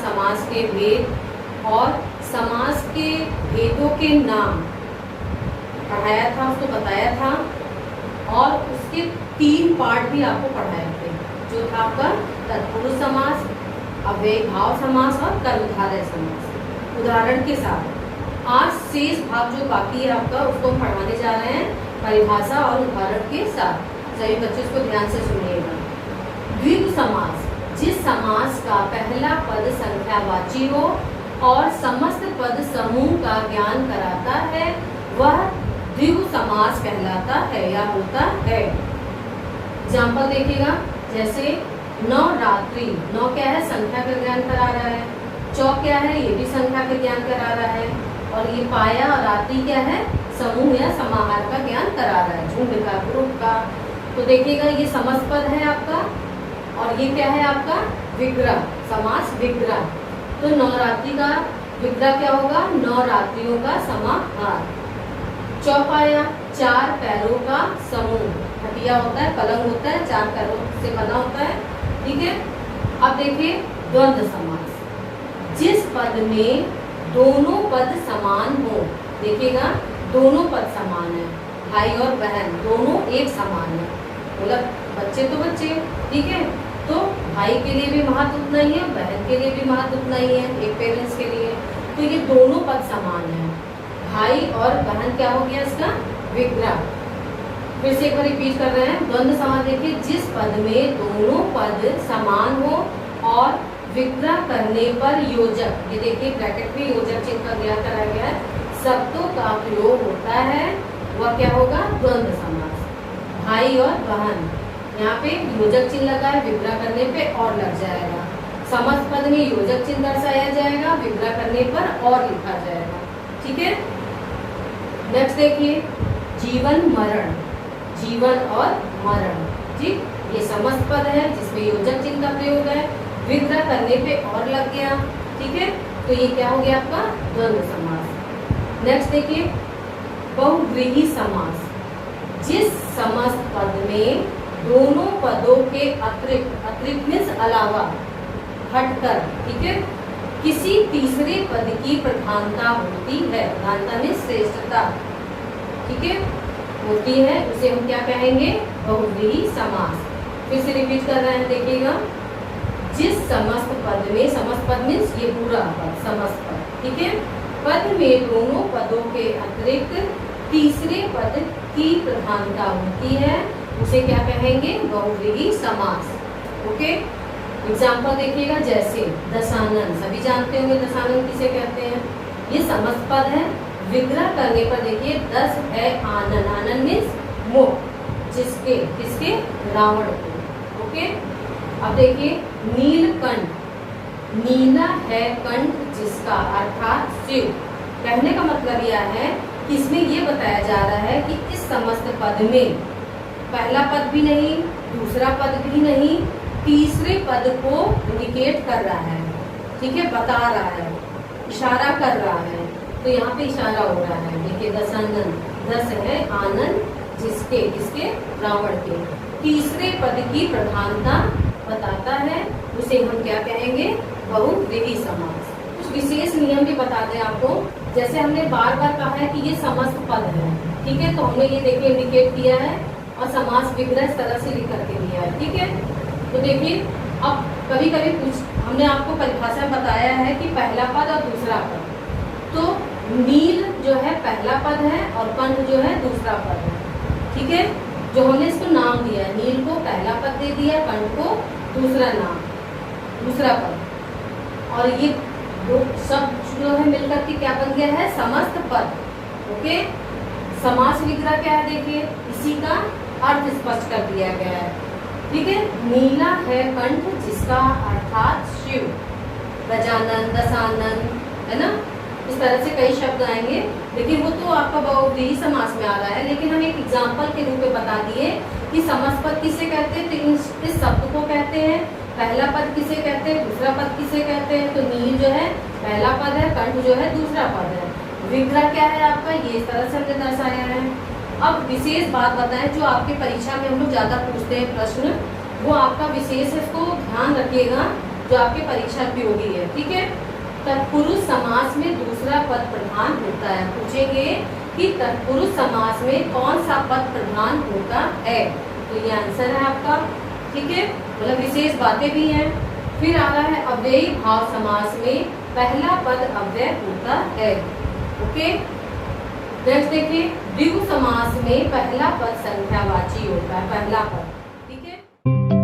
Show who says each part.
Speaker 1: समास के भेद और समास के भेदों के नाम पढ़ाया था, उसको बताया था, और उसके 3 पार्ट भी आपको पढ़ाए थे, जो था आपका तत्पुरुष समास, अव्ययीभाव समास और कर्मधारय समास, उदाहरण के साथ। आज शेष भाग जो बाकी है आपका, उसको हम पढ़ाने जा रहे हैं परिभाषा और उदाहरण के साथ। सभी बच्चे इसको ध्यान से सुनिएगा। द्विगु समास, जिस समास का पहला पद संख्यावाची हो और समस्त पद समूह का ज्ञान कराता है, वह द्विगु समास कहलाता है या होता है। एग्जाम्पल देखिएगा, जैसे नवरात्रि, नौ क्या है, संख्या का ज्ञान करा रहा है, चौ क्या है, ये भी संख्या का ज्ञान करा रहा है, और ये पाया और रात्रि क्या है, समूह या समाहार का ज्ञान करा रहा है, झुंड का, ग्रुप का। तो देखिएगा ये समस्त पद है आपका, और ये क्या है आपका विग्रह, समास विग्रह। तो नवरात्रि का विग्रह क्या होगा, नवरात्रियों का समाहार। चौपाया, 4 पैरों का समूह, खटिया होता है, पलंग होता है, 4 पैरों से बना होता है, ठीक है। अब देखिए द्वंद्व समास, जिस पद में दोनों पद समान हो, देखिएगा दोनों पद समान है, भाई और बहन दोनों एक समान है, मतलब बच्चे तो बच्चे, ठीक है, तो भाई के लिए भी महत्व उतना ही है, बहन के लिए भी महत्व उतना ही है, एक पेरेंट्स के लिए। तो ये दोनों पद समान है, भाई और बहन क्या हो गया इसका विग्रह। फिर से एक बार रिपीट कर रहे हैं, द्वंद्व समास देखिए, जिस पद में दोनों पद समान हो और विग्रह करने पर योजक, ये देखिए ब्रैकेट में योजक चिन्ह का ज्ञान कराया गया है, शब्दों का प्रयोग होता है, वह क्या होगा, द्वंद्व समास। भाई और बहन, यहाँ पे योजक चिन्ह लगा है, विग्रह करने पे और लग जाएगा। समस्त पद में योजक चिन्ह दर्शाया जाएगा, विग्रह करने पर और लिखा जाएगा, ठीक है। नेक्स्ट देखिए, जीवन मरण, जीवन और मरण, ठीक, ये समस्त पद है जिसमें योजक चिन्ह का प्रयोग है, विग्रह करने पे और लग गया, ठीक है, तो ये क्या हो गया आपका द्वंद्व समास। नेक्स्ट देखिए, बहुव्रीहि समास, जिस समस्त पद में दोनों पदों के अतिरिक्त मीन्स अलावा, हटकर, ठीक है, किसी तीसरे पद की प्रधानता होती है, प्रधानता मीन्स श्रेष्ठता, ठीक है, होती है, उसे हम क्या कहेंगे, बहुव्रीहि समास। फिर से रिपीट कर रहे हैं, देखिएगा, जिस समस्त पद में, समस्त पद मीन्स ये पूरा पद, समस्त पद, ठीक है, पद में दोनों पदों के अतिरिक्त तीसरे पद की प्रधानता होती है, उसे क्या कहेंगे, बहुव्रीहि समास। ओके, एग्जाम्पल देखिएगा, जैसे दशानन, सभी जानते होंगे दशानन किसे कहते हैं, ये समस्त पद है, विग्रह करने पर देखिए 10 है आनन, आनन मीन्स मोह, जिसके, किसके, रावण को। ओके, अब देखिए नीलकंठ, नीला है कंठ जिसका, अर्थात शिव। कहने का मतलब यह है कि इसमें ये बताया जा रहा है कि इस समस्त पद में पहला पद भी नहीं, दूसरा पद भी नहीं, तीसरे पद को इंडिकेट कर रहा है, ठीक है, बता रहा है, इशारा कर रहा है, तो यहाँ पे इशारा हो रहा है। देखिए दशानन, 10 है आनंद जिसके, किसके, रावण के, तीसरे पद की प्रधानता बताता है, उसे हम क्या कहेंगे, बहुव्रीहि समास। कुछ विशेष नियम भी बता दें आपको, जैसे हमने बार बार कहा है कि ये समस्त पद है, ठीक है, तो हमने ये देखिए इंडिकेट किया है, और समास विग्रह इस तरह से लिख करके दिया है, ठीक है। तो देखिए अब कभी कभी हमने आपको परिभाषा में बताया है कि पहला पद और दूसरा पद, तो नील जो है पहला पद है और कंठ जो है दूसरा पद है, ठीक है, जो हमने इसको नाम दिया है, नील को पहला पद दे दिया, कंठ को दूसरा नाम, दूसरा पद, और ये दो सब जो है मिलकर के क्या बन गया है, समस्त पद। ओके, समास विग्रह क्या है, देखिए इसी का अर्थ स्पष्ट कर दिया गया है, ठीक है। नीला है कंठ जिसका, अर्थात शिव, गजानन, दशानन, है ना, इस तरह से कई शब्द आएंगे, लेकिन वो तो आपका बहुव्रीहि समास में आ रहा है, लेकिन हम एक एग्जाम्पल के रूप में बता दिए कि समस्त पद किसे कहते हैं, तो इस शब्द को कहते हैं, पहला पद किसे कहते हैं, दूसरा पद किसे कहते हैं, तो नील जो है पहला पद है, कंठ जो है दूसरा पद है, विग्रह क्या है आपका, ये इस तरह से हमने दर्शाया है। अब विशेष बात बताएं, जो आपके परीक्षा में हम लोग ज्यादा पूछते हैं प्रश्न, वो आपका विशेष, इसको ध्यान रखिएगा जो आपके परीक्षा उपयोगी है, ठीक है। तत्पुरुष समास में दूसरा पद प्रधान होता है। पूछेंगे कि तत्पुरुष समास में कौन सा पद प्रधान होता है, तो ये आंसर है आपका, ठीक है। मतलब विशेष बातें भी हैं। फिर आ रहा है अव्ययी भाव समास में पहला पद अव्यय होता है। ओके, नेक्स्ट देखिए, द्विगु समास में पहला पद संख्यावाची होता है, पहला पद, ठीक है।